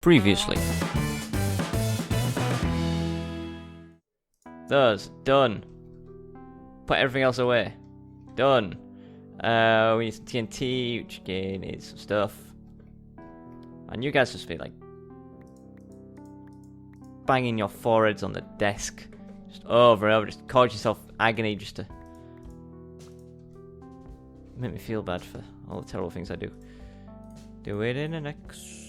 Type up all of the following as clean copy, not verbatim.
Previously. Those. Done. Put everything else away. Done. We need some TNT, which again is some stuff. And you guys just be like banging your foreheads on the desk. Just over and over. Just cause yourself agony just to make me feel bad for all the terrible things I do. Do it in an X.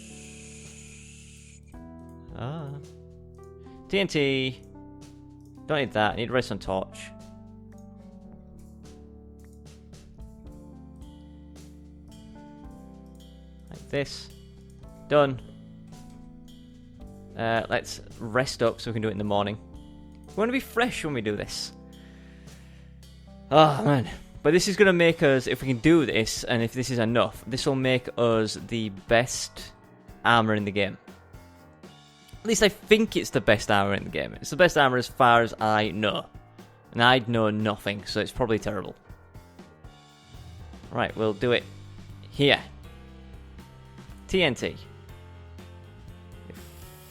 TNT. Don't need that. I need redstone torch. Like this. Done. Let's rest up so we can do it in the morning. We want to be fresh when we do this. Oh man. But this is going to make us, if we can do this, and if this is enough, this will make us the best armor in the game. At least I think it's the best armor in the game. It's the best armor as far as I know. And I know nothing, so it's probably terrible. Right, we'll do it here. TNT. You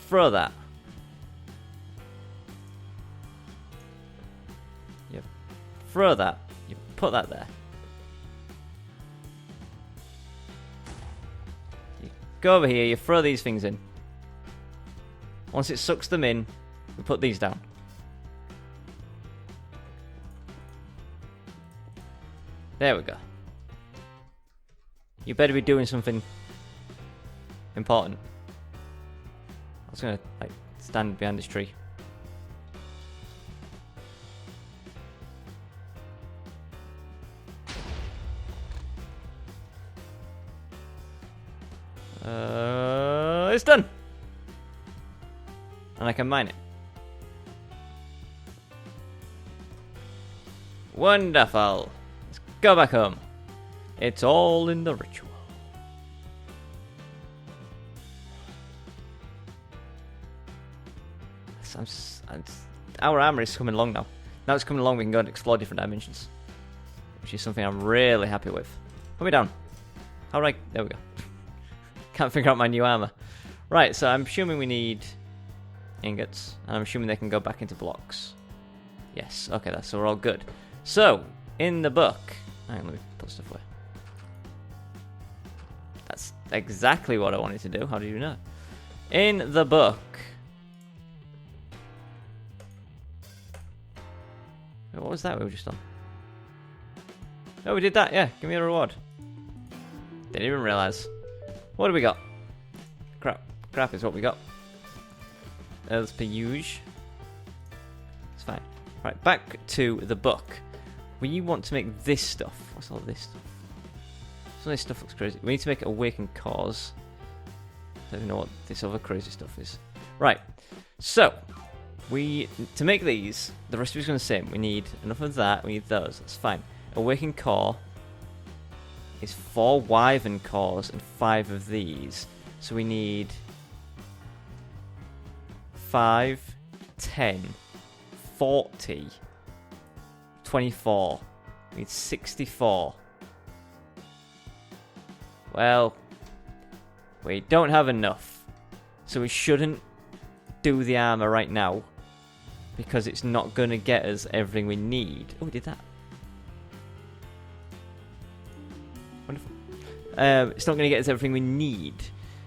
throw that. You throw that. You put that there. You go over here, you throw these things in. Once it sucks them in, we put these down. There we go. You better be doing something important. I was gonna like stand behind this tree. It's done. And I can mine it. Wonderful. Let's go back home. It's all in the ritual. Our armor is coming along now. Now it's coming along, we can go and explore different dimensions. Which is something I'm really happy with. Put me down. Alright, there we go. Can't figure out my new armor. Right, so I'm assuming we need ingots, and I'm assuming they can go back into blocks. Yes, okay, so we're all good. So, in the book, hang on, let me put stuff away. That's exactly what I wanted to do. How did you know? In the book. What was that we were just on? Oh, we did that, yeah. Give me a reward. Didn't even realise. What do we got? Crap. Crap is what we got. As per usual. It's fine. Right, back to the book. We want to make this stuff. What's all this stuff? Some of this stuff looks crazy. We need to make Awakened Cause. Don't even know what this other crazy stuff is. Right. So, to make these, the recipe's going to say we need enough of that, we need those. That's fine. Awakened Core is 4 Wyvern cores and 5 of these. So we need 5, 10, 40, 24. We need 64. Well, we don't have enough. So we shouldn't do the armor right now, because it's not going to get us everything we need. Oh, we did that. Wonderful. It's not going to get us everything we need.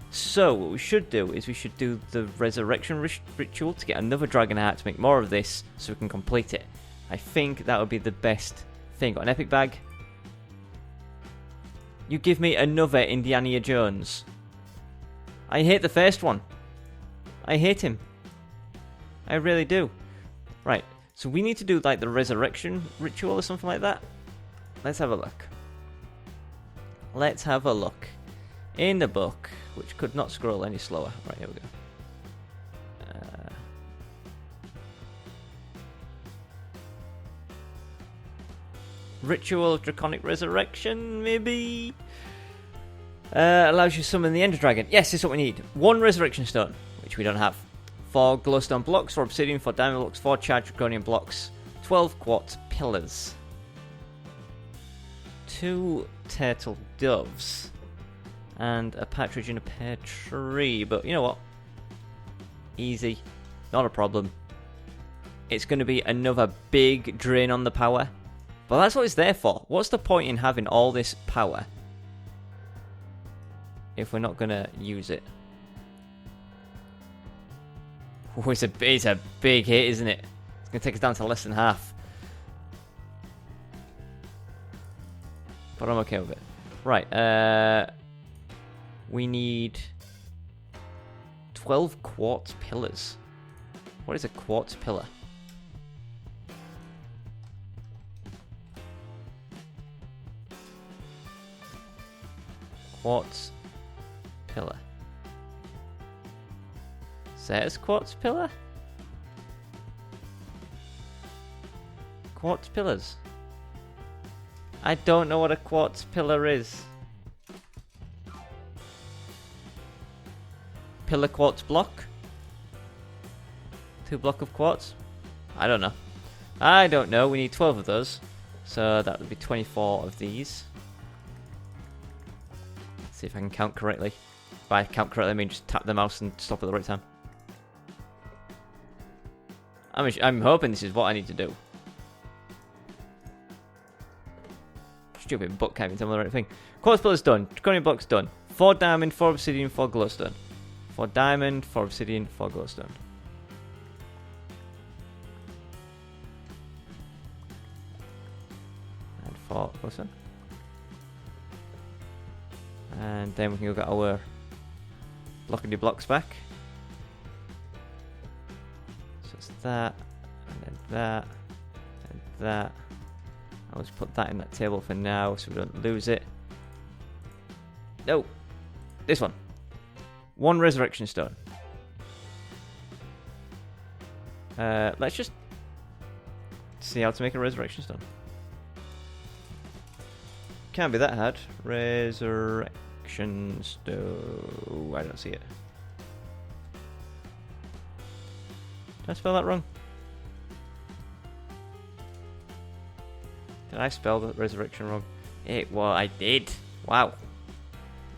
So what we should do is we should do the resurrection ritual to get another dragon heart to make more of this so we can complete it. I think that would be the best thing. Got an epic bag. You give me another Indiana Jones. I hate the first one. I hate him. I really do. Right, so we need to do like the resurrection ritual or something like that. Let's have a look. Let's have a look. In the book, which could not scroll any slower. Right, here we go. Ritual of Draconic Resurrection, maybe? Allows you to summon the Ender Dragon. Yes, this is what we need. 1 resurrection stone, which we don't have. 4 glowstone blocks, 4 obsidian, 4 diamond blocks, 4 charged draconium blocks, 12 quartz pillars, 2 turtle doves, and a partridge in a pear tree. But you know what? Easy. Not a problem. It's going to be another big drain on the power. But that's what it's there for. What's the point in having all this power if we're not going to use it? Oh, it's a big hit, isn't it? It's going to take us down to less than half. But I'm okay with it. Right, we need 12 quartz pillars. What is a quartz pillar? Quartz pillar. Says quartz pillar? Quartz pillars. I don't know what a quartz pillar is. Pillar quartz block? 2 block of quartz? I don't know. I don't know. We need 12 of those. So that would be 24 of these. Let's see if I can count correctly. By count correctly, I mean just tap the mouse and stop at the right time. I'm hoping this is what I need to do. Stupid book can't even tell me the right thing. Quartz pillar's done. Draconic block's done. 4 diamond, 4 obsidian, 4 glowstone. 4 diamond, 4 obsidian, 4 glowstone. And 4 glowstone. And then we can go get our blockity blocks back. So it's that, and then that, and that. I'll just put that in that table for now so we don't lose it. No! This one. 1 resurrection stone. Let's just see how to make a resurrection stone. Can't be that hard. Resurrection stone. I don't see it. Did I spell that wrong? Did I spell the resurrection wrong? Well, I did. Wow.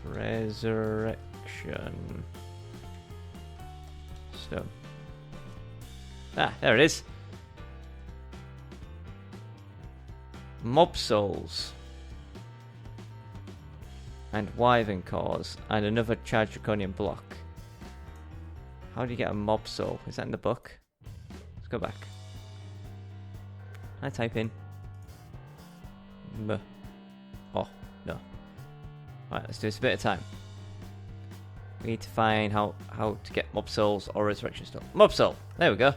Resurrection stone. Ah, there it is. Mob souls. And Wyvern cores. And another charged draconium block. How do you get a mob soul? Is that in the book? Let's go back. I type in. Oh, no. Alright, let's do this a bit of time. We need to find how to get mob souls or resurrection stone. Mob soul! There we go.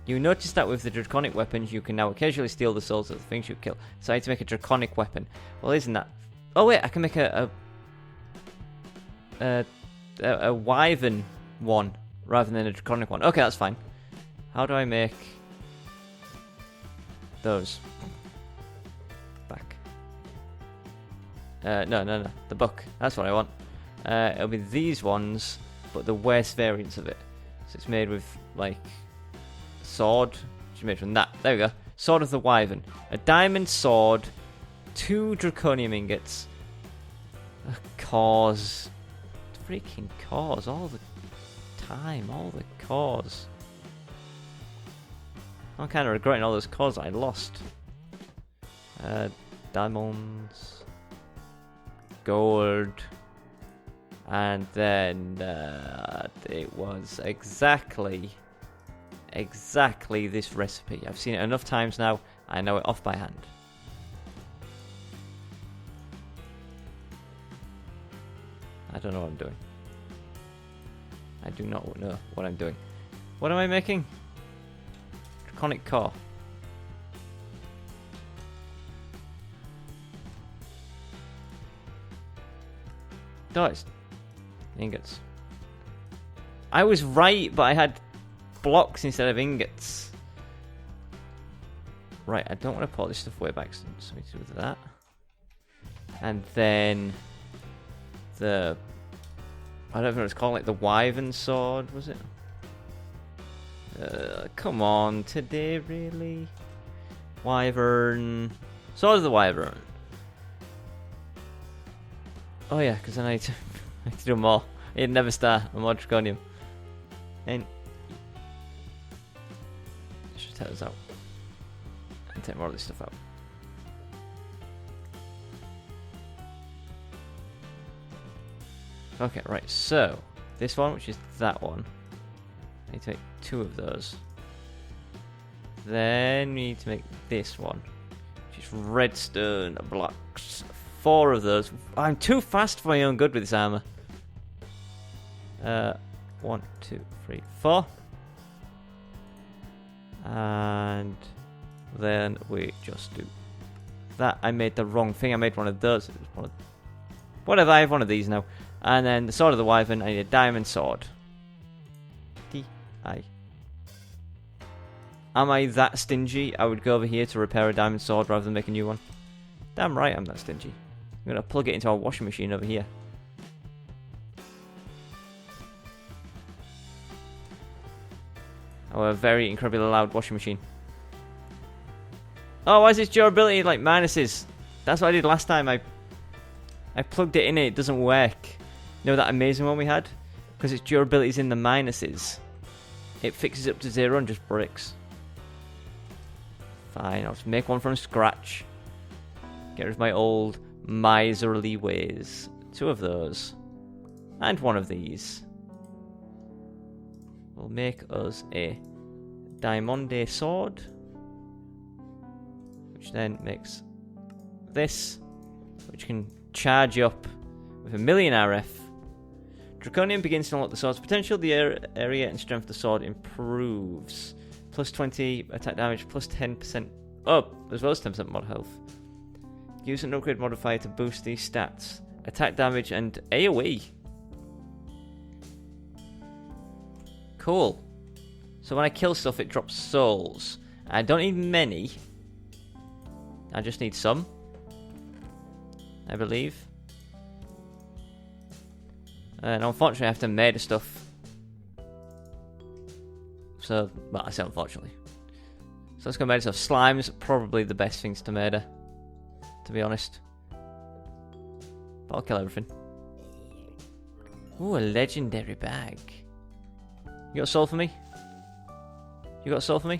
You notice that with the draconic weapons, you can now occasionally steal the souls of the things you kill. So I need to make a draconic weapon. Well, isn't that... Oh wait, I can make a wyvern one rather than a draconic one. Okay, that's fine. How do I make those? Back. No. The book. That's what I want. It'll be these ones, but the worst variants of it. So it's made with, like, sword. It's made from that. There we go. Sword of the Wyvern. A diamond sword. 2 draconium ingots. A cause. Freaking cause. All the time. All the cause. I'm kind of regretting all those cores I lost. Diamonds. Gold. And then it was exactly this recipe. I've seen it enough times now. I know it off by hand. I don't know what I'm doing. I do not know what I'm doing. What am I making? Draconic core. It's ingots. I was right, but I had blocks instead of ingots. Right, I don't want to put all this stuff way back, so we need to do that. And then the... I don't know what it's called, like the Wyvern sword, was it? Come on, today, really? Wyvern... Sword of the Wyvern. Oh yeah, because then I need to I need to do more. It'd never start. More Draconium. And let's just take this out. And take more of this stuff out. Okay, right, so this one, which is that one, I need to make 2 of those. Then we need to make this one, which is redstone blocks. 4 of those. I'm too fast for my own good with this armor. 1, 2, 3, 4. And then we just do that. I made the wrong thing. I made one of those. It was one of... Whatever, I have one of these now. And then the sword of the Wyvern, I need a diamond sword. D-I. Am I that stingy? I would go over here to repair a diamond sword rather than make a new one. Damn right I'm that stingy. I'm going to plug it into our washing machine over here. Our very incredibly loud washing machine. Oh, why is its durability like minuses? That's what I did last time. I plugged it in and it doesn't work. You know that amazing one we had? Because its durability is in the minuses. It fixes up to 0 and just bricks. Fine, I'll just make one from scratch. Get rid of my old miserly ways. 2 of those. And 1 of these. Will make us a diamond sword. Which then makes this. Which can charge up with 1,000,000 RF. Draconium begins to unlock the sword's potential. The area and strength of the sword improves. Plus 20 attack damage, plus 10% up, as well as 10% mod health. Use an upgrade modifier to boost these stats. Attack damage and AoE. Cool. So when I kill stuff, it drops souls. I don't need many. I just need some. I believe. And unfortunately I have to murder stuff. So, well, I say unfortunately. So let's go murder stuff. Slime's probably the best things to murder, to be honest. But I'll kill everything. Ooh, a legendary bag. You got a soul for me? You got a soul for me?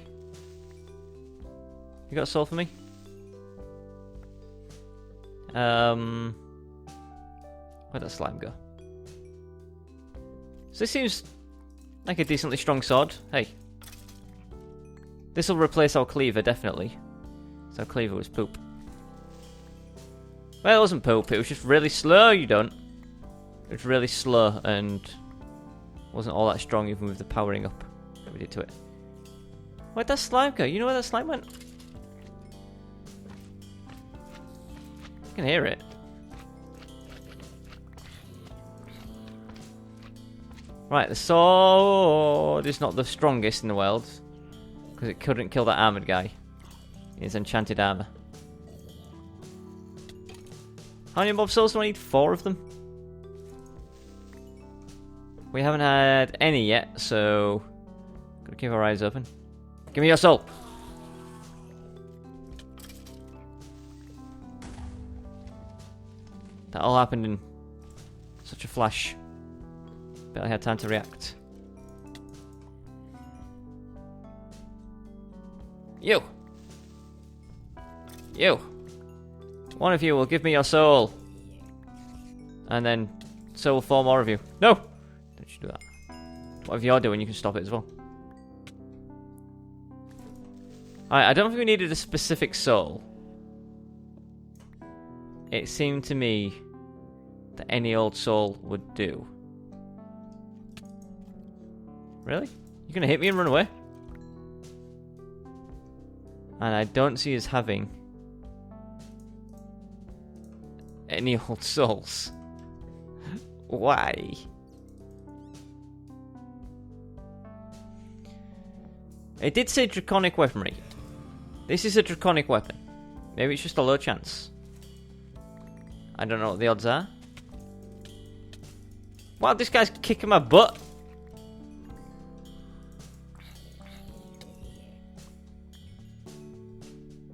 You got a soul for me? Where'd that slime go? So this seems like a decently strong sword. Hey. This will replace our cleaver, definitely. So our cleaver was poop. Well, it wasn't poop, it was just really slow, you don't. It was really slow and wasn't all that strong even with the powering up that we did to it. Where'd that slime go? You know where that slime went? I can hear it. Right, the sword is not the strongest in the world because it couldn't kill that armored guy. It's enchanted armor. How many mob souls do I need? 4 of them. We haven't had any yet, so gotta keep our eyes open. Give me your soul. That all happened in such a flash. Barely had time to react. You! You! One of you will give me your soul. And then so will 4 more of you. No! Don't you do that. Whatever you're doing, you can stop it as well. I don't think we needed a specific soul. It seemed to me that any old soul would do. Really? You're gonna hit me and run away? And I don't see us having any old souls. Why? It did say draconic weaponry. This is a draconic weapon. Maybe it's just a low chance. I don't know what the odds are. Wow, this guy's kicking my butt.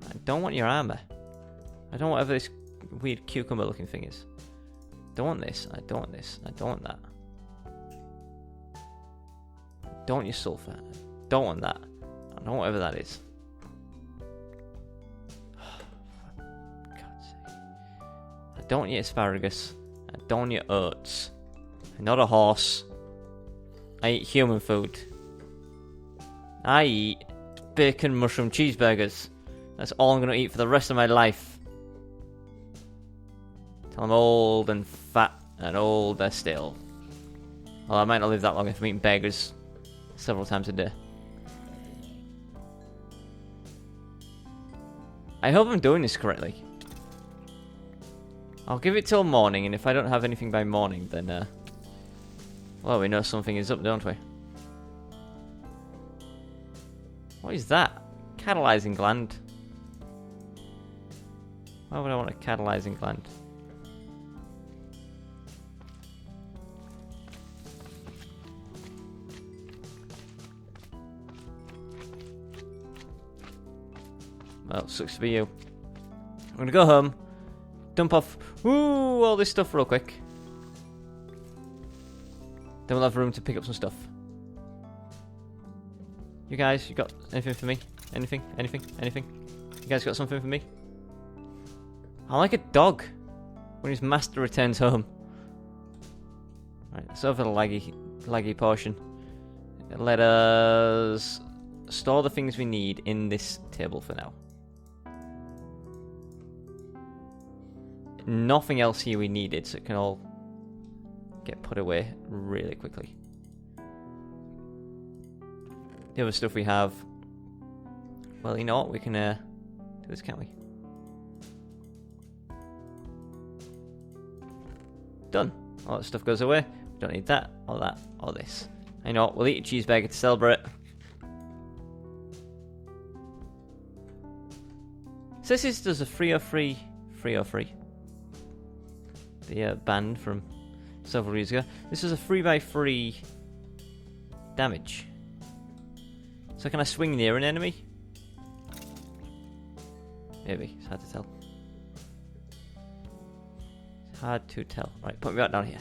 I don't want your armor. I don't want whatever this weird cucumber looking thing is. don't want this. I don't want this. I don't want that. I don't want your sulfur. I don't want that. I don't want whatever that is. For God's sake. I don't want your asparagus. I don't want your oats. I'm not a horse. I eat human food. I eat bacon mushroom cheeseburgers. That's all I'm going to eat for the rest of my life. Till I'm old and fat and older still. Well, I might not live that long if I'm eating burgers several times a day. I hope I'm doing this correctly. I'll give it till morning, and if I don't have anything by morning, then, well, we know something is up, don't we? What is that? Catalyzing gland. Why would I want a catalyzing gland? Well, sucks to be you. I'm gonna go home, dump off all this stuff real quick. Then we'll have room to pick up some stuff. You guys, you got anything for me? Anything? Anything? Anything? You guys got something for me? I'm like a dog when his master returns home. Right, that's over the laggy portion. Let us store the things we need in this table for now. Nothing else here we needed, so it can all get put away really quickly. The other stuff we have, well, you know what, we can do this, can't we? Done. All that stuff goes away. We don't need that, or that, or this. I know what, we'll eat a cheeseburger to celebrate. So this does a 303. The band from several years ago. This is a 3x3 damage. So can I swing near an enemy? Maybe. It's hard to tell. It's hard to tell. Right, put me back down here.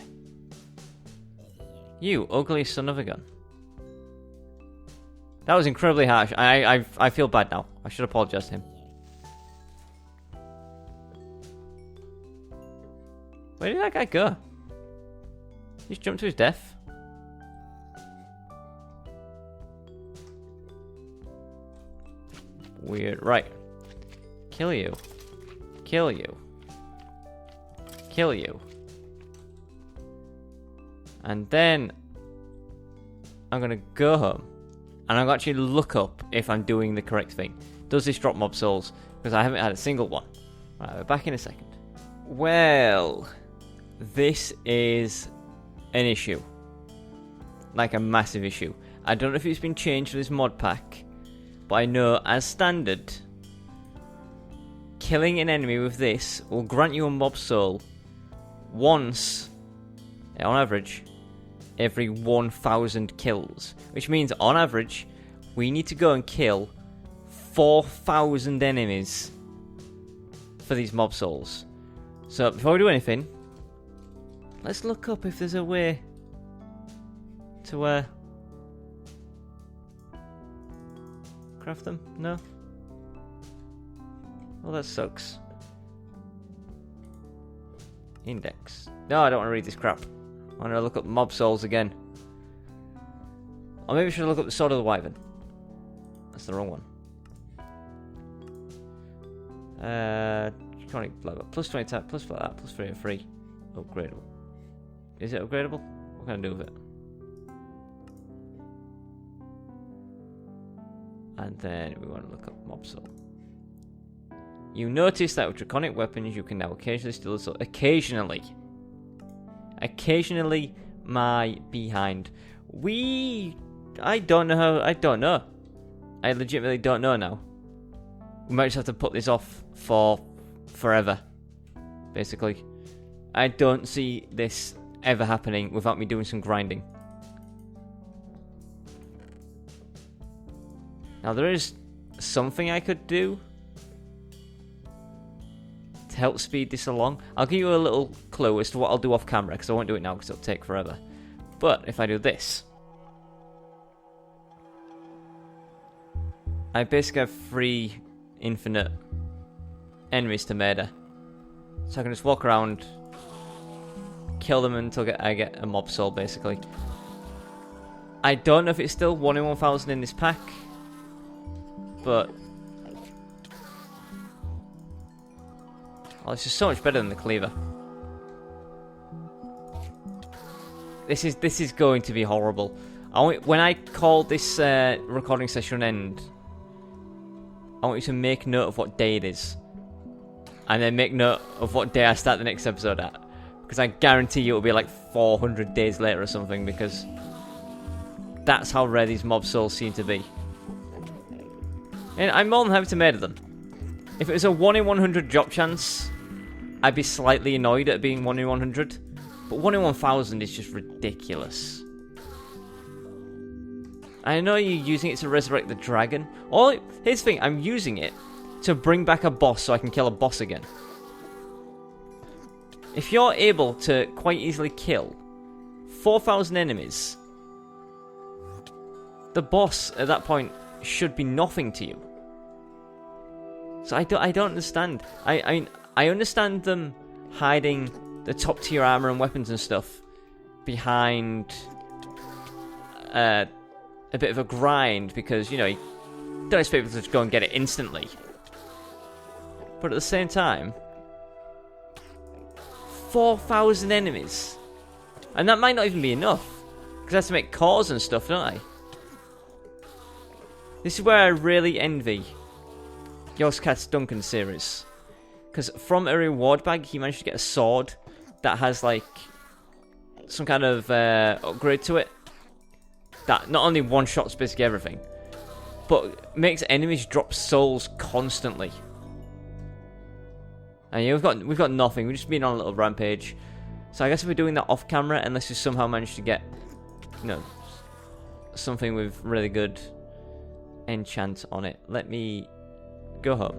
You ugly son of a gun. That was incredibly harsh. I feel bad now. I should apologize to him. Where did that guy go? He just jumped to his death. Weird. Right. Kill you. Kill you. Kill you. And then I'm going to go home. And I'm going to actually look up if I'm doing the correct thing. Does this drop mob souls? Because I haven't had a single one. Right, we're back in a second. Well, this is an issue. Like a massive issue. I don't know if it's been changed for this mod pack. But I know, as standard, killing an enemy with this will grant you a mob soul once, on average, every 1,000 kills. Which means, on average, we need to go and kill 4,000 enemies for these mob souls. So, before we do anything, let's look up if there's a way to, craft them? No? Well, that sucks. Index. No, I don't want to read this crap. I want to look up mob souls again. Or maybe I should look up the Sword of the Wyvern. That's the wrong one. Draconic blah blah. Plus 20 attack, plus that, plus 3 and 3. Upgradable. Is it upgradable? What can I do with it? And then we want to look up mob soul. You notice that with draconic weapons, you can now occasionally steal a soul. Occasionally, my behind. I don't know how. I don't know. I legitimately don't know now. We might just have to put this off for forever. Basically, I don't see this ever happening without me doing some grinding. Now there is something I could do to help speed this along. I'll give you a little clue as to what I'll do off camera, because I won't do it now because it'll take forever. But if I do this, I basically have 3 infinite enemies to murder. So I can just walk around, kill them until I get a mob soul, basically. I don't know if it's still 1 in 1,000 in this pack, but oh, it's just so much better than the cleaver. This is going to be horrible. When I call this recording session end, I want you to make note of what day it is, and then make note of what day I start the next episode at, because I guarantee you it'll be like 400 days later or something, because that's how rare these mob souls seem to be. And I'm more than happy to murder them. If it was a 1 in 100 drop chance, I'd be slightly annoyed at it being 1 in 100. But 1 in 1,000 is just ridiculous. I know you're using it to resurrect the dragon. Here's the thing, I'm using it to bring back a boss so I can kill a boss again. If you're able to quite easily kill 4,000 enemies, the boss at that point should be nothing to you. So I don't understand. I understand them hiding the top tier armor and weapons and stuff behind a bit of a grind, because you know you don't expect people to just go and get it instantly. But at the same time, 4,000 enemies, and that might not even be enough, because I have to make cores and stuff, don't I? This is where I really envy Yours Cats Duncan series, because from a reward bag he managed to get a sword that has like some kind of upgrade to it that not only one-shots basically everything, but makes enemies drop souls constantly. And yeah, we've got nothing. We've just been on a little rampage. So I guess if we're doing that off camera, unless we somehow manage to get, you know, something with really good enchant on it. Let me go home.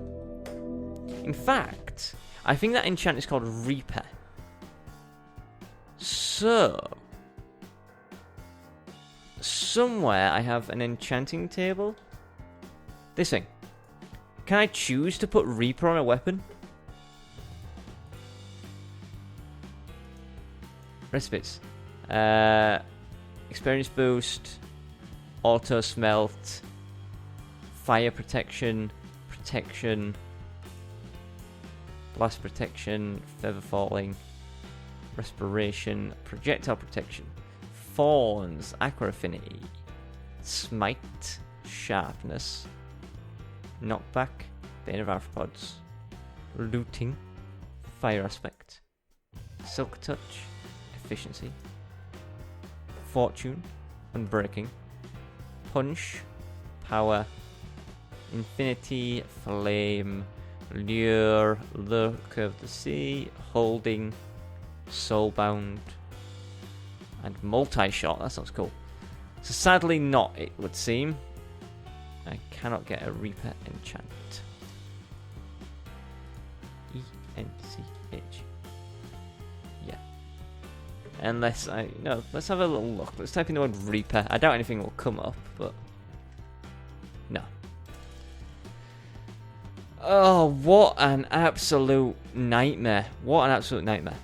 In fact, I think that enchant is called Reaper. So somewhere I have an enchanting table. This thing. Can I choose to put Reaper on a weapon? Recipes. Experience boost, auto smelt, fire protection, blast protection, feather falling, respiration, projectile protection, thorns, aqua affinity, smite, sharpness, knockback, bane of arthropods, looting, fire aspect, silk touch, efficiency, fortune, unbreaking, punch, power, infinity, flame, lure, lurk of the sea, holding, soulbound, and multi-shot. That sounds cool. So sadly not, it would seem. I cannot get a Reaper enchant. E-N-C-H. Yeah. Unless let's have a little look. Let's type in the word Reaper. I doubt anything will come up, but no. Oh, what an absolute nightmare. What an absolute nightmare.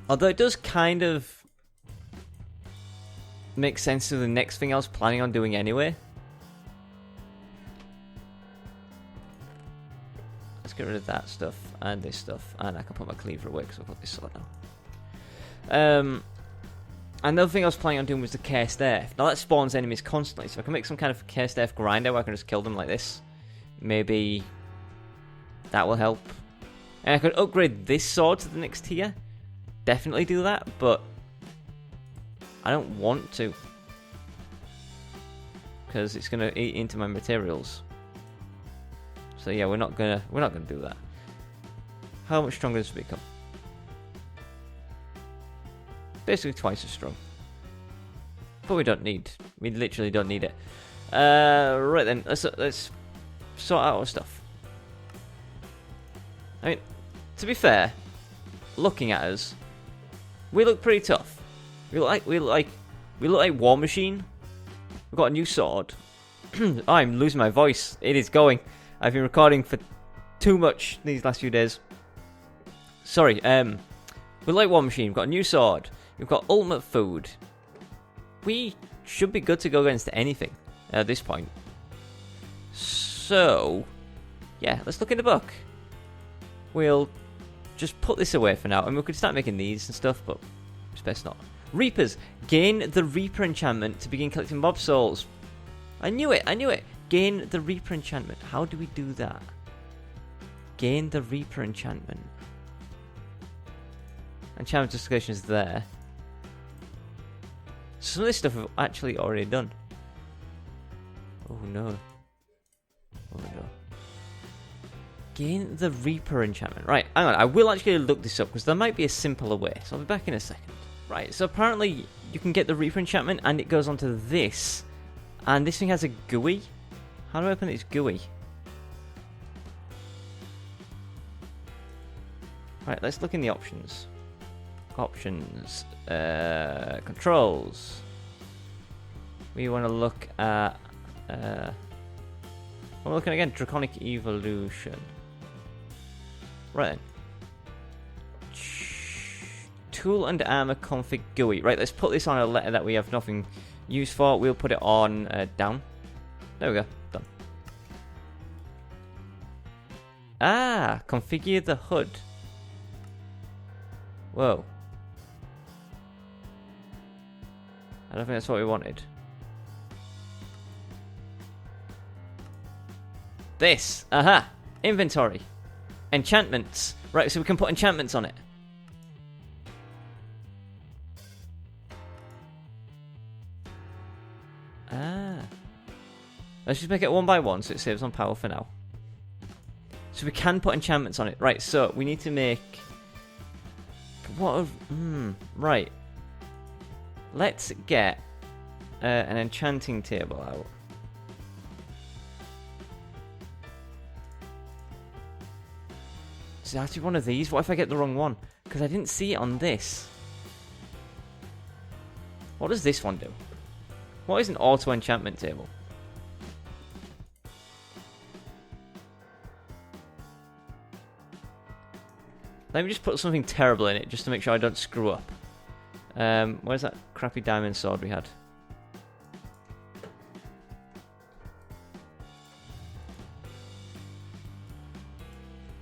Although it does kind of make sense to the next thing I was planning on doing anyway. Let's get rid of that stuff and this stuff, and I can put my cleaver away because I've got this sword now. Another thing I was planning on doing was the cursed earth. Now that spawns enemies constantly, so I can make some kind of cursed earth grinder where I can just kill them like this. Maybe that will help. And I could upgrade this sword to the next tier. Definitely do that, but I don't want to, because it's gonna eat into my materials. So yeah, we're not gonna do that. How much stronger does it become? Basically twice as strong. But we literally don't need it. Right then, let's sort out our stuff. I mean, To be fair, looking at us, we look pretty tough. We look like War Machine. We've got a new sword. I'm losing my voice. It is going. I've been recording for too much these last few days. Sorry. We like War Machine. We've got a new sword. We've got ultimate food. We should be good to go against anything at this point. So, yeah, let's look in the book. We'll just put this away for now. I mean, we could start making these and stuff, but it's best not. Reapers. Gain the Reaper enchantment to begin collecting mob souls. I knew it. Gain the Reaper enchantment. How do we do that? Gain the Reaper enchantment. Enchantment justification is there. Some of this stuff I've actually already done. Oh no. Gain the Reaper enchantment. Right, hang on. I will actually look this up because there might be a simpler way. So I'll be back in a second. Right, so apparently you can get the Reaper enchantment and it goes onto this. And this thing has a GUI. How do I open this GUI? Right, let's look in the options. Options. Controls. We want to look at... I'm looking again. Draconic Evolution. Right then. Tool and armor config GUI. Right, let's put this on a letter that we have nothing use for. We'll put it on down. There we go. Done. Ah, configure the HUD. Whoa. I don't think that's what we wanted. This. Aha. Inventory. Enchantments. Right, so we can put enchantments on it. Ah. Let's just make it one by one so it saves on power for now. So we can put enchantments on it. Right, so we need to make... right. Let's get an enchanting table out. Is it actually one of these? What if I get the wrong one? Because I didn't see it on this. What does this one do? What is an auto enchantment table? Let me just put something terrible in it just to make sure I don't screw up. Where's that crappy diamond sword we had?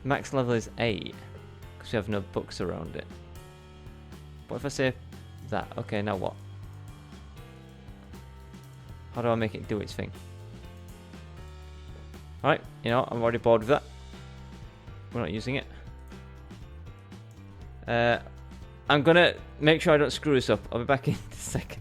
Max level is 8 because we have no books around it. What if I say that? Okay, now what? How do I make it do its thing? Alright, you know, I'm already bored with that. We're not using it. I'm gonna make sure I don't screw this up. I'll be back in a second.